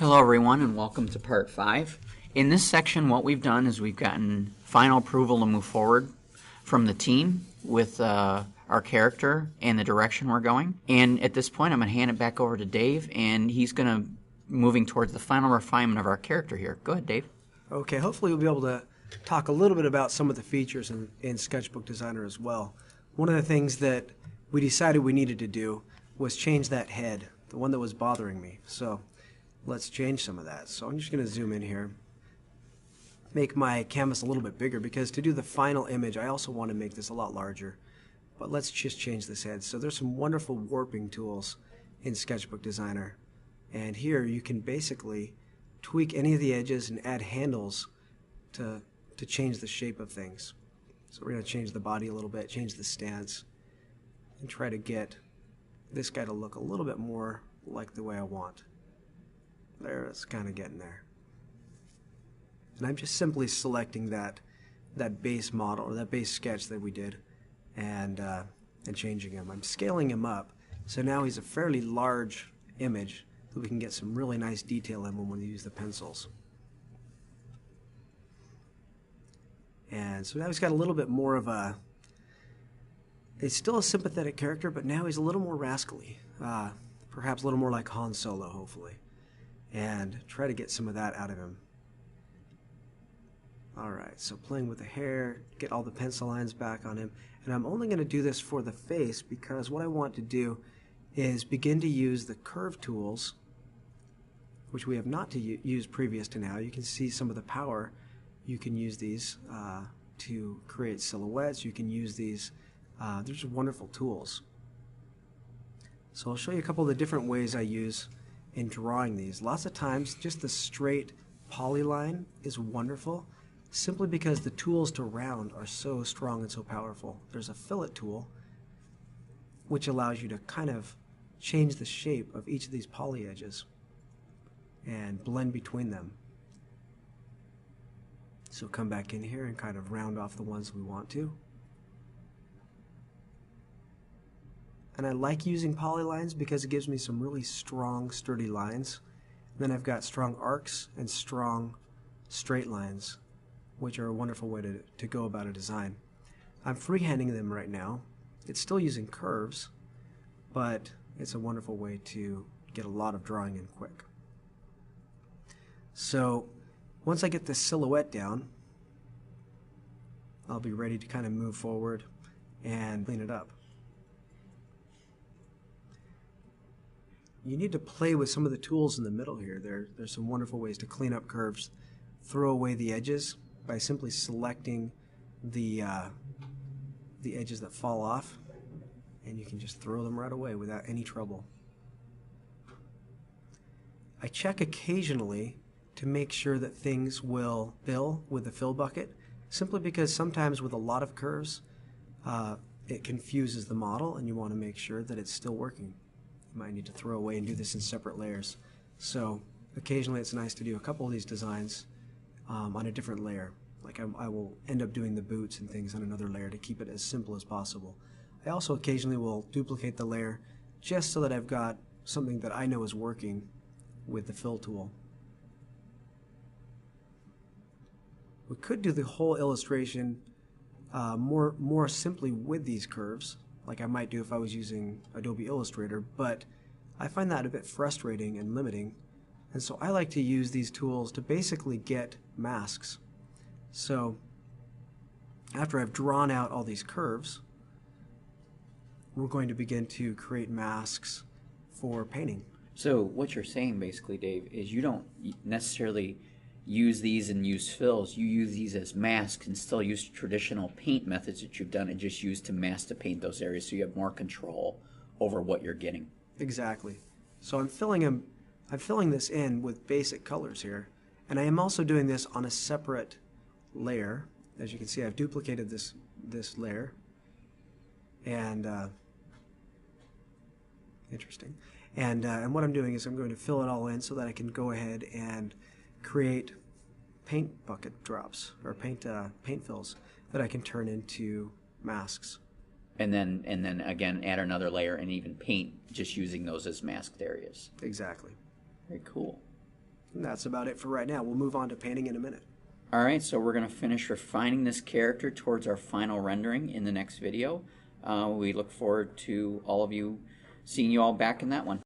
Hello everyone and welcome to part 5. In this section what we've done is we've gotten final approval to move forward from the team with our character and the direction we're going. And at this point I'm going to hand it back over to Dave, and he's going to moving towards the final refinement of our character here. Go ahead, Dave. Okay, hopefully we'll be able to talk a little bit about some of the features in Sketchbook Designer as well. One of the things that we decided we needed to do was change that head, the one that was bothering me. So let's change some of that. So I'm just going to zoom in here, make my canvas a little bit bigger, because to do the final image I also want to make this a lot larger. But let's just change this head. So there's some wonderful warping tools in Sketchbook Designer, and here you can basically tweak any of the edges and add handles to change the shape of things. So we're going to change the body a little bit, change the stance, and try to get this guy to look a little bit more like the way I want. There, it's kind of getting there. And I'm just simply selecting that base model, or that base sketch that we did, and changing him. I'm scaling him up, so now he's a fairly large image that we can get some really nice detail in when we use the pencils. And so now he's got a little bit more of a, it's still a sympathetic character, but now he's a little more rascally. Perhaps a little more like Han Solo, hopefully. And try to get some of that out of him. Alright, so playing with the hair, get all the pencil lines back on him. And I'm only going to do this for the face because what I want to do is begin to use the curve tools, which we have not used previous to now. You can see some of the power. You can use these to create silhouettes. You can use these. They're just wonderful tools. So I'll show you a couple of the different ways I use in drawing these. Lots of times just the straight polyline is wonderful, simply because the tools to round are so strong and so powerful. There's a fillet tool which allows you to kind of change the shape of each of these poly edges and blend between them. So come back in here and kind of round off the ones we want to. And I like using polylines because it gives me some really strong, sturdy lines. And then I've got strong arcs and strong straight lines, which are a wonderful way to go about a design. I'm freehanding them right now. It's still using curves, but it's a wonderful way to get a lot of drawing in quick. So once I get this silhouette down, I'll be ready to kind of move forward and clean it up. You need to play with some of the tools in the middle here. There's some wonderful ways to clean up curves, throw away the edges by simply selecting the edges that fall off, and you can just throw them right away without any trouble. I check occasionally to make sure that things will fill with the fill bucket, simply because sometimes with a lot of curves it confuses the model and you want to make sure that it's still working. You might need to throw away and do this in separate layers. So occasionally it's nice to do a couple of these designs on a different layer. Like I will end up doing the boots and things on another layer to keep it as simple as possible. I also occasionally will duplicate the layer just so that I've got something that I know is working with the fill tool. We could do the whole illustration more simply with these curves, like I might do if I was using Adobe Illustrator, but I find that a bit frustrating and limiting, and so I like to use these tools to basically get masks. So after I've drawn out all these curves, we're going to begin to create masks for painting. So what you're saying basically, Dave, is you don't necessarily use these and use fills. You use these as masks and still use traditional paint methods that you've done and just use to mask to paint those areas so you have more control over what you're getting. Exactly. So I'm filling this in with basic colors here, and I am also doing this on a separate layer. As you can see, I've duplicated this layer, and interesting. And what I'm doing is I'm going to fill it all in so that I can go ahead and create paint bucket drops, or paint fills that I can turn into masks. And then again add another layer and even paint just using those as masked areas. Exactly. Very cool. And that's about it for right now. We'll move on to painting in a minute. All right, so we're going to finish refining this character towards our final rendering in the next video. We look forward to seeing you all back in that one.